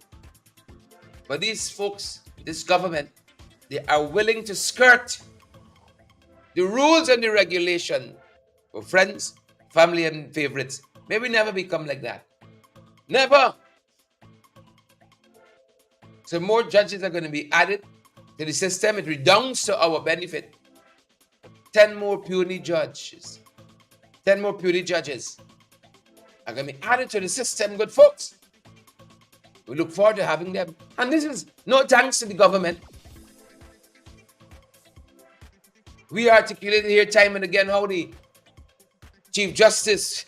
But these folks, this government, they are willing to skirt the rules and the regulation for friends, family, and favorites. May we never become like that. Never. So more judges are going to be added to the system. It redounds to our benefit. 10 more puny judges. 10 more puny judges are going to be added to the system, good folks. We look forward to having them. And this is no thanks to the government. We articulated here time and again how the Chief Justice,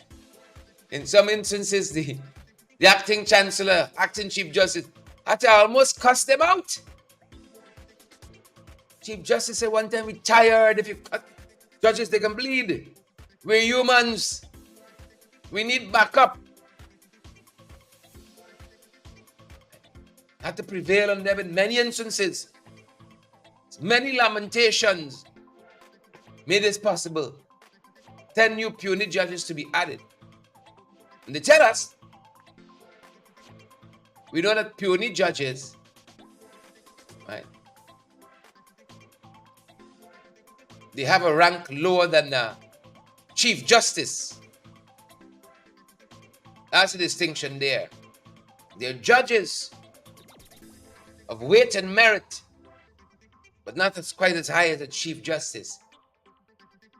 in some instances, the acting Chancellor, acting Chief Justice, had to almost cuss them out. Chief Justice said one time, we're tired. If you cut judges, they can bleed. We're humans. We need backup. Had to prevail on them in many instances. Many lamentations made this possible. 10 new puny judges to be added. And they tell us, we know that puny judges, right, they have a rank lower than Chief Justice. That's the distinction there. They're judges of weight and merit, but not as quite as high as a Chief Justice.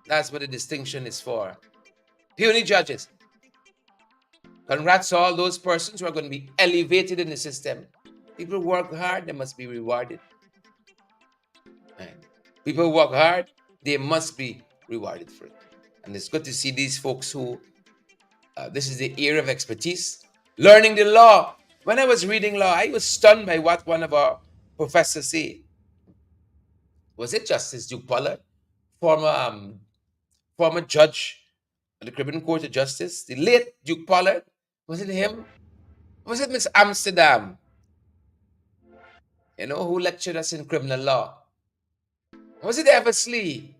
That's what the distinction is for. Puny judges. Congrats to all those persons who are going to be elevated in the system. People work hard, they must be rewarded. Right. People work hard, they must be rewarded for it. And it's good to see these folks who, this is the area of expertise. Learning the law. When I was reading law, I was stunned by what one of our professors said. Was it Justice Duke Pollard, former judge at the Criminal Court of Justice, the late Duke Pollard? Was it him? Was it Miss Amsterdam? You know, who lectured us in criminal law? Was it Eversley?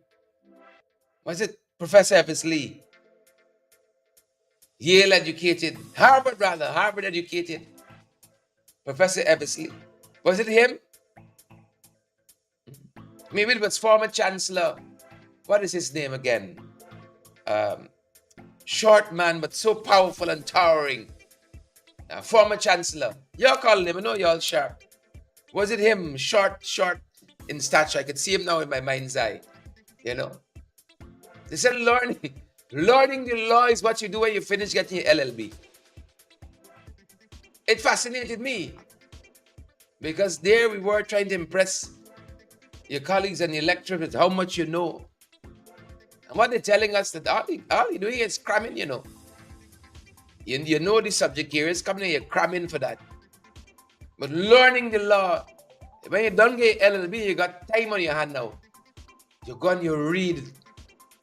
Was it Professor Eversley? Yale educated, Harvard educated. Professor Eversley. Was it him? Maybe it was former Chancellor. What is his name again? Short man, but so powerful and towering. Former Chancellor. Y'all calling him, I know y'all sharp. Was it him? Short in stature. I could see him now in my mind's eye. You know? They said learning the law is what you do when you finish getting your LLB. It fascinated me. Because there we were trying to impress your colleagues and your lecturers with how much you know. And what they're telling us that all you're doing is cramming, you know. You know the subject areas, coming in, you're cramming for that. But learning the law, when you don't get LLB, you got time on your hand now. You go and you read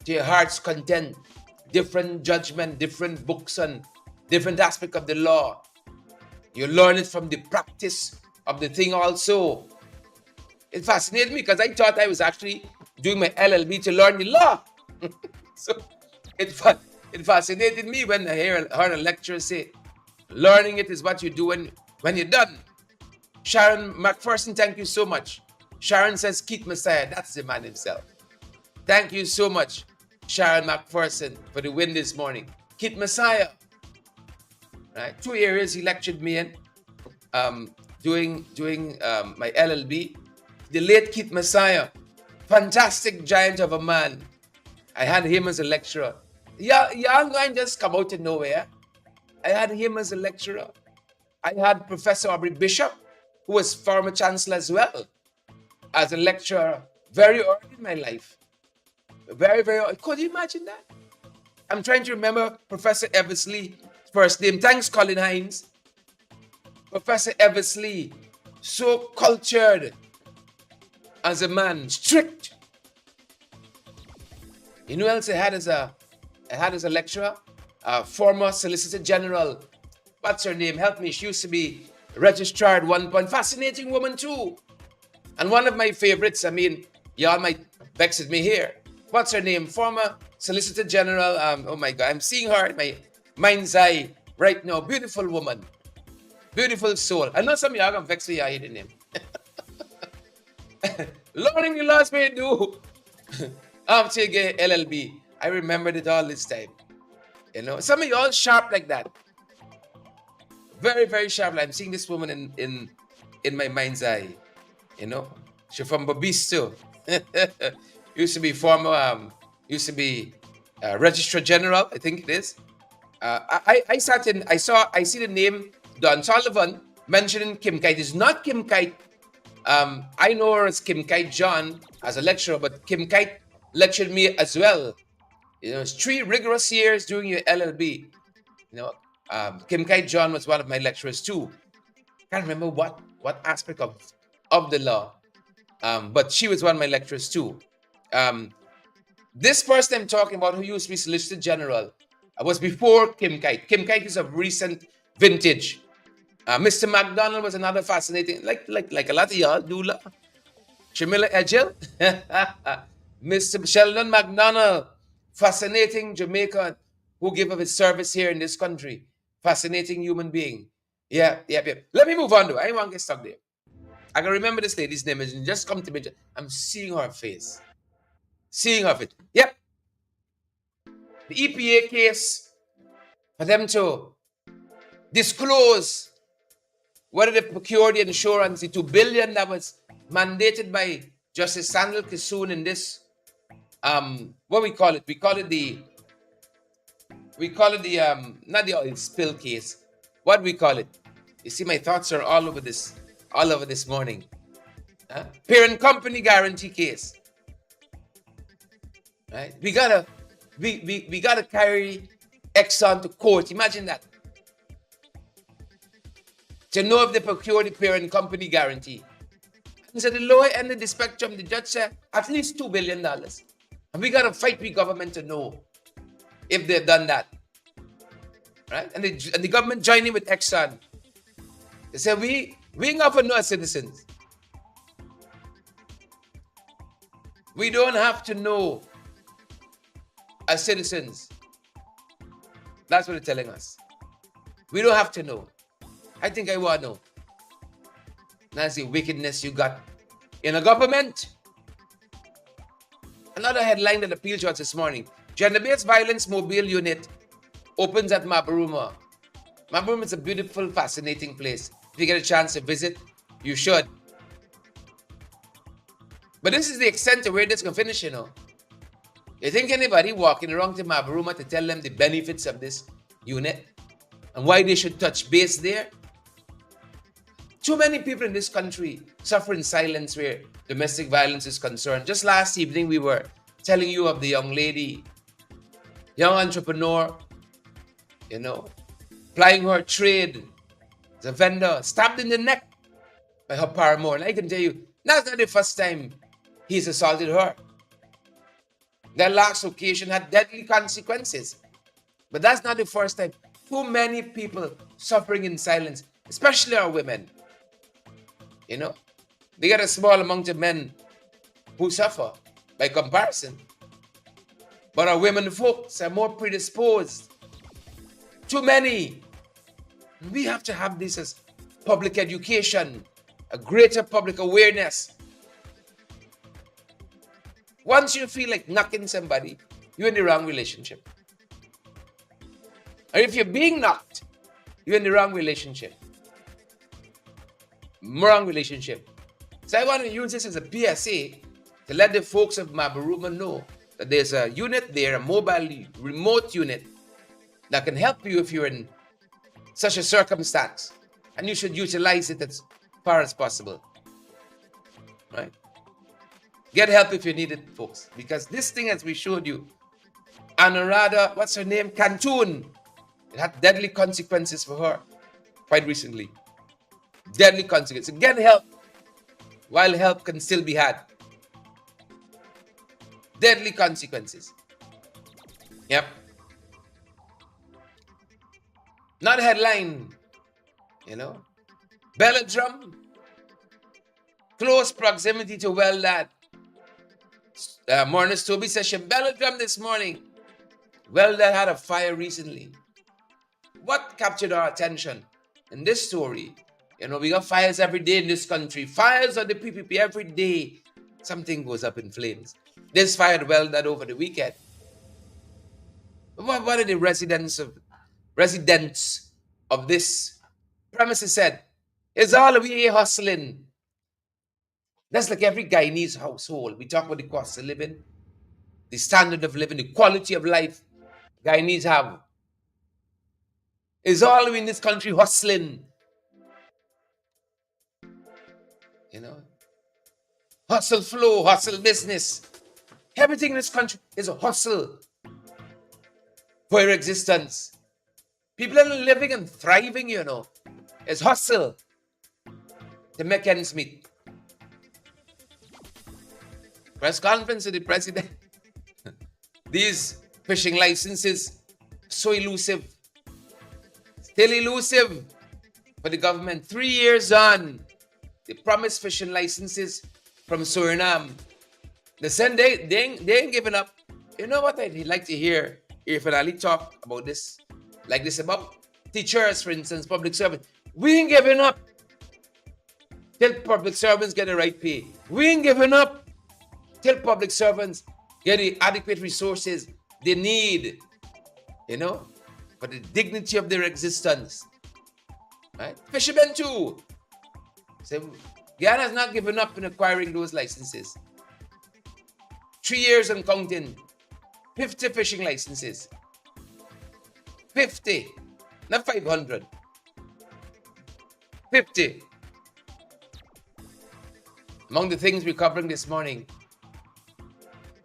to your heart's content, different judgment, different books on different aspects of the law. You learn it from the practice of the thing also. It fascinated me because I thought I was actually doing my LLB to learn the law. So it fascinated me when I heard a lecturer say, learning it is what you do when you're done. Sharon McPherson, thank you so much. Sharon says, Keith Messiah, that's the man himself. Thank you so much, Sharon McPherson, for the win this morning. Keith Messiah. Right? 2 areas he lectured me in, doing my LLB. The late Keith Messiah, fantastic giant of a man. I had him as a lecturer. Y'all going just come out of nowhere. I had him as a lecturer. I had Professor Aubrey Bishop, who was former chancellor as well, as a lecturer very early in my life. Very, very early. Could you imagine that? I'm trying to remember Professor Eversley's first name. Thanks, Colin Hines. Professor Eversley, so cultured as a man, strict. You know who else I had as a lecturer? former Solicitor General. What's her name? Help me. She used to be registrar at one point. Fascinating woman too. And one of my favorites, I mean, y'all might vex at me here. What's her name? Former Solicitor General. Oh my God, I'm seeing her in my mind's eye right now. Beautiful woman. Beautiful soul. I know some of y'all gonna vex me, I hate the name. Learning the laws may do. After you get LLB. I remembered it all this time. You know, some of y'all sharp like that. Very, very sharp. I'm seeing this woman in my mind's eye. You know, she's from Babis too. Used to be former, used to be Registrar General, I think it is. I see the name Don Sullivan mentioning Kim Kite. It's not Kim Kite. I know her as Kim Kite John as a lecturer, but Kim Kite lectured me as well. You know, it's 3 rigorous years doing your LLB. You know, Kim Kite John was one of my lecturers too. Can't remember what aspect of the law, but she was one of my lecturers too. This person I'm talking about, who used to be Solicitor General, was before Kim Kite. Kim Kite is of recent vintage. Mr. McDonald was another fascinating, like a lot of y'all do. Shamila Ejel, Mr. Sheldon McDonald, fascinating Jamaican who gave up his service here in this country. Fascinating human being. Yeah. Let me move on though. I don't want to get stuck there. I can remember this lady's name. It's just come to me. I'm seeing her face. Seeing her face. Yep. The EPA case, for them to disclose whether they procured the insurance, the $2 billion that was mandated by Justice Sandal Kissoon in this, what we call it? We call it the not the oil spill case. What do we call it? You see, my thoughts are all over this morning. Parent company guarantee case. Right? We gotta carry Exxon to court. Imagine that. To know if they procure the parent company guarantee. And so the lower end of the spectrum, the judge said at least $2 billion. And we gotta fight the government to know if they've done that. Right? And the government joining with Exxon. They said we ain't gonna know as citizens. We don't have to know as citizens. That's what they're telling us. We don't have to know. I think I want to know. That's the wickedness you got in a government. Another headline that appealed to us this morning. Gender-based violence mobile unit opens at Mabaruma. Mabaruma is a beautiful, fascinating place. If you get a chance to visit, you should. But this is the extent to where this can finish, you know. You think anybody walking around to Mabaruma to tell them the benefits of this unit and why they should touch base there? Too many people in this country suffer in silence where domestic violence is concerned. Just last evening, we were telling you of the young lady, young entrepreneur, you know, plying her trade as a vendor, stabbed in the neck by her paramour. And I can tell you, that's not the first time he's assaulted her. That last occasion had deadly consequences. But that's not the first time. Too many people suffering in silence, especially our women. You know, they got a small amount of men who suffer by comparison. But our women folks are more predisposed. Too many. We have to have this as public education, a greater public awareness. Once you feel like knocking somebody, you're in the wrong relationship. Or if you're being knocked, you're in the wrong relationship. Wrong relationship. So I want to use this as a PSA to let the folks of Mabaruma know that there's a unit there, a mobile remote unit that can help you if you're in such a circumstance. And you should utilize it as far as possible. Right? Get help if you need it, folks. Because this thing, as we showed you, Anuradha, what's her name? Cantoon. It had deadly consequences for her quite recently. Deadly consequences. Get help while help can still be had. Deadly consequences. Yep. Not headline, you know. Belladrum, close proximity to well that. Morning Toby session. Belladrum this morning. Well that had a fire recently. What captured our attention in this story? You know, we got fires every day in this country. Fires on the PPP every day. Something goes up in flames. This fire well that over the weekend. What are the residents of this premises said? It's all we hustling. That's like every Guyanese household. We talk about the cost of living, the standard of living, the quality of life Guyanese have. It's all we in this country hustling. You know, hustle flow, hustle business. Everything in this country is a hustle for your existence. People are living and thriving, you know. It's hustle to make ends meet. Press conference with the president. These fishing licenses, so elusive. Still elusive for the government. 3 years on, they promised fishing licenses from Suriname. They said they ain't giving up. You know what I'd like to hear if Ali talk about this, like this about teachers, for instance, public servants. We ain't giving up till public servants get the right pay. We ain't giving up till public servants get the adequate resources they need, you know, for the dignity of their existence. Right? Fishermen too. So Guyana's not giving up in acquiring those licenses. 3 years and counting. 50 fishing licenses. 50. Not 500. 50. Among the things we're covering this morning,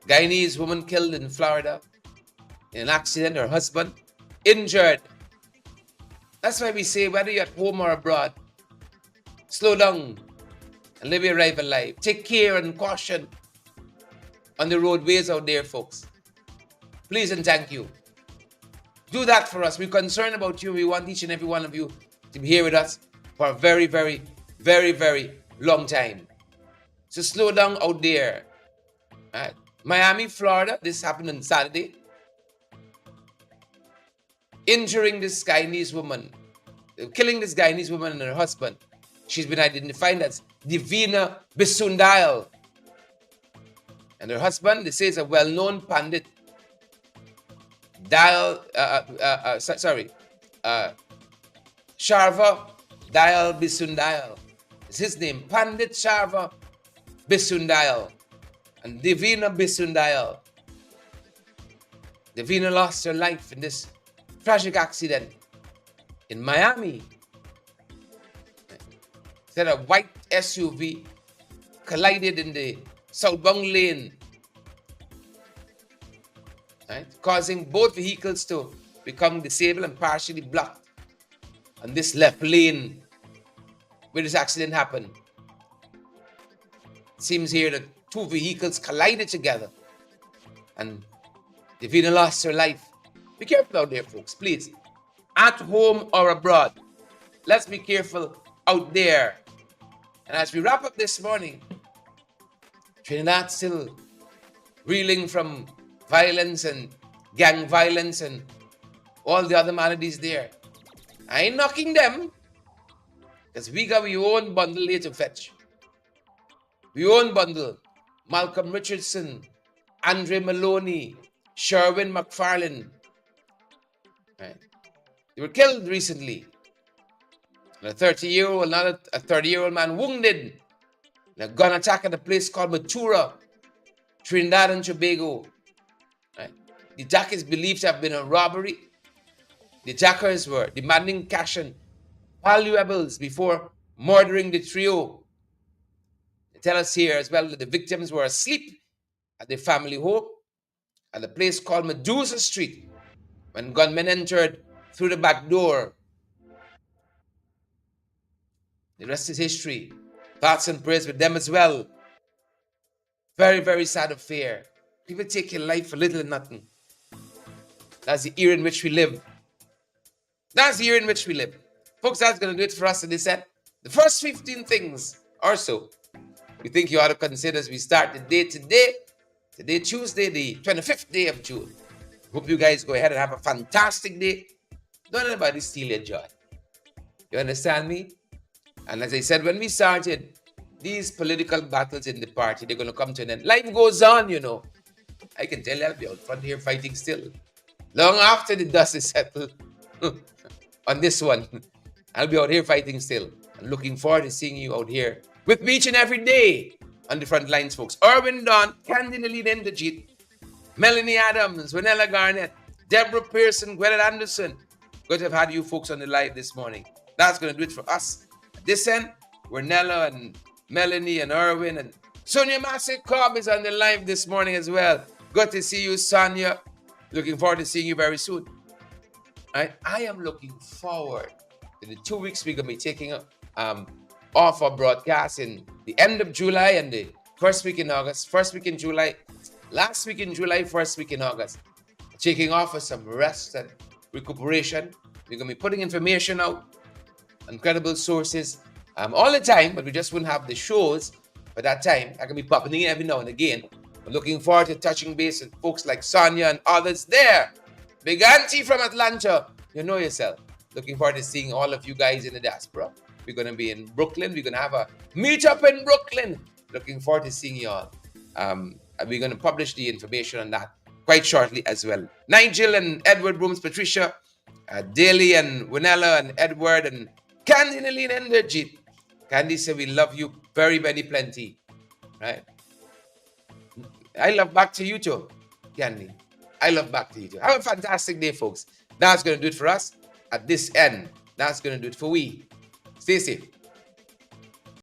Guyanese woman killed in Florida in an accident, her husband injured. That's why we say, whether you're at home or abroad, slow down and live your life alive. Take care and caution on the roadways out there, folks. Please and thank you. Do that for us. We're concerned about you. We want each and every one of you to be here with us for a very, very, very, very long time. So slow down out there. Right. Miami, Florida, this happened on Saturday. Injuring this Guyanese woman, killing this Guyanese woman and her husband. She's been identified as Divina Bisundayal. And her husband, they say, is a well-known Pandit. Sharva Dayal Bisundayal. It's his name, Pandit Sharva Bisundayal. And Divina Bisundayal. Divina lost her life in this tragic accident in Miami. Said a white SUV collided in the southbound lane, right, causing both vehicles to become disabled and partially blocked on this left lane where this accident happened. It seems here that two vehicles collided together and Divina lost her life. Be careful out there, folks, please. At home or abroad. Let's be careful out there. And as we wrap up this morning, Trinidad still reeling from violence and gang violence and all the other maladies there. I ain't knocking them, because we got our own bundle here to fetch. We own bundle. Malcolm Richardson, Andre Maloney, Sherwin McFarlane. Right? They were killed recently. A 30-year-old man wounded in a gun attack at a place called Matura, Trinidad and Tobago. Right? The attack is believed to have been a robbery. The attackers were demanding cash and valuables before murdering the trio. They tell us here as well that the victims were asleep at their family home at a place called Medusa Street when gunmen entered through the back door. The rest is history. Thoughts and prayers with them as well. Very, very sad affair. People take your life for little and nothing. That's the era in which we live. That's the year in which we live. Folks, that's going to do it for us in this set. The first 15 things or so we think you ought to consider as we start the day today. Today, Tuesday, the 25th day of June. Hope you guys go ahead and have a fantastic day. Don't let anybody steal your joy. You understand me? And as I said, when we started, these political battles in the party, they're going to come to an end. Life goes on, you know. I can tell you, I'll be out front here fighting still. Long after the dust is settled on this one, I'll be out here fighting still. I'm looking forward to seeing you out here with me each and every day on the front lines, folks. Erwin Don, Candy Naline Endajit, Melanie Adams, Vanilla Garnett, Deborah Pearson, Gwyneth Anderson. Good to have had you folks on the live this morning. That's going to do it for us. At this end, we're Nella and Melanie and Erwin and Sonia Massey Cobb is on the live this morning as well. Good to see you, Sonia. Looking forward to seeing you very soon. I am looking forward to the 2 weeks we're going to be taking off our broadcast in the end of July and the first week in August, first week in July, last week in July, first week in August. Taking off for some rest and recuperation. We're going to be putting information out on credible sources all the time, but we just wouldn't have the shows for that time. I can be popping in every now and again. I'm looking forward to touching base with folks like Sonia and others there. Big Auntie from Atlanta, you know yourself. Looking forward to seeing all of you guys in the diaspora. We're going to be in Brooklyn. We're going to have a meetup in Brooklyn. Looking forward to seeing you all. We're going to publish the information on that quite shortly as well. Nigel and Edward Rooms, Patricia, Daly and Winella and Edward and Candy Naline and Legit. Candy said we love you very, very plenty. Right? I love back to you too, Candy. I love back to you too. Have a fantastic day, folks. That's going to do it for us at this end. That's going to do it for we. Stay safe.